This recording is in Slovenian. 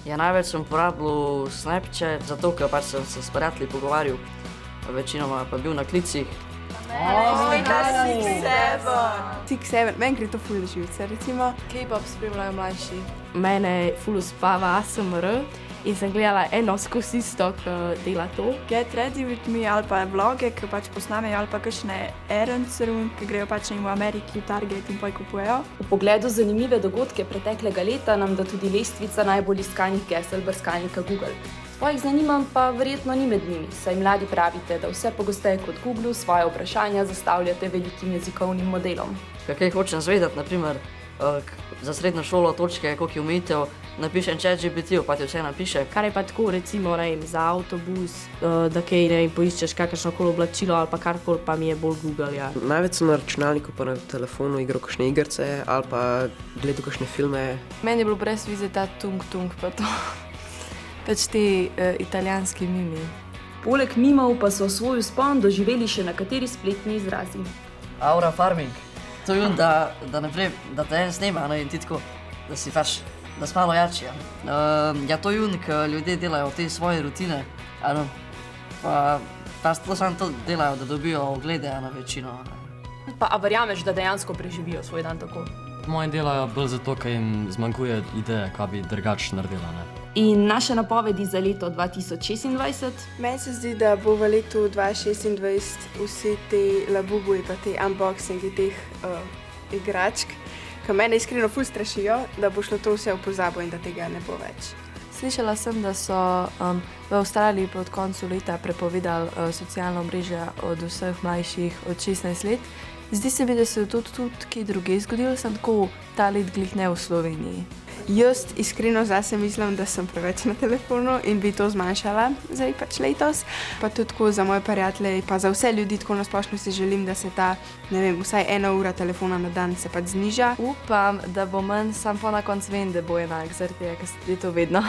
Ja, največ sem uporabljal Snapchat, zato ker pač sem se s prijatelji pogovarjal, večinoma pa bil na klicih. Six7, meni gre to ful na živce, recimo. K-pop spremljajo mlajši. Mene ful uspava ASMR in sem gledala eno skozi isto, ki dela to. Get Ready With Me ali pa vloge, ki pač posnamejo, ali pa kakšne errands room, ki grejo pač v Ameriki v Target in pa kupujejo. V pogledu zanimive dogodke preteklega leta nam da tudi lestvica najbolj iskanih gesel brskalnika Google. Svojih zanimanj pa verjetno ni med njimi, saj mladi pravite, da vse pogosteje kot Google svoje vprašanja zastavljate velikim jezikovnim modelom. Kaj hočem zvedeti, naprimer, za srednjo šolo točke, koliko je omejitev, napišem ChatGPT-ju, pa ti vse napiše. Kar je pa tako, recimo, za avtobus, da kaj poiščeš kakršnokoli oblačilo ali pa karkoli, pa mi je bolj Google, ja. Največ sem na računalniku pa na telefonu igral kakšne igrice ali pa gledal kakšne filme. Meni je bilo brez vize ta tung pa to. Pač te italijanski mimi. Poleg mimov pa so svoj vzpon doživeli še nekateri spletni izrazi. Aura farming. To je da te en snema, in ti tako, da si pač, da si malo jači. Ja, to je ko ljudje delajo te svoje rutine, pa to samo to delajo, da dobijo oglede na večino. Pa verjameš, da dejansko preživijo svoj dan tako? Moji delajo bolj zato, ker jim zmanjkuje ideje, kaj bi drugače naredila, ne. In naše napovedi za leto 2026? Meni se zdi, da bo v letu 2026 vsi te labubu in pa te unboxingi teh igračk, ki mene iskreno ful strašijo, da bo šlo to vse v pozabo in da tega ne bo več. Slišala sem, da so v Avstraliji proti koncu leta prepovedali socialna omrežja od vseh mlajših od 16 let. Zdi se mi, da se je to tudi kje drugje zgodilo, sem tako ta let glih ne v Sloveniji. Jaz iskreno zase mislim, da sem preveč na telefonu in bi to zmanjšala zdaj pač letos. Pa tudi tako za moje prijatelje, pa za vse ljudi tako na splošno si želim, da se ta, ne vem, vsaj 1 ura telefona na dan se pač zniža. Upam, da bo manj, sam pa na koncu vem, da bo enak, zaradi tega, ker je to vedno.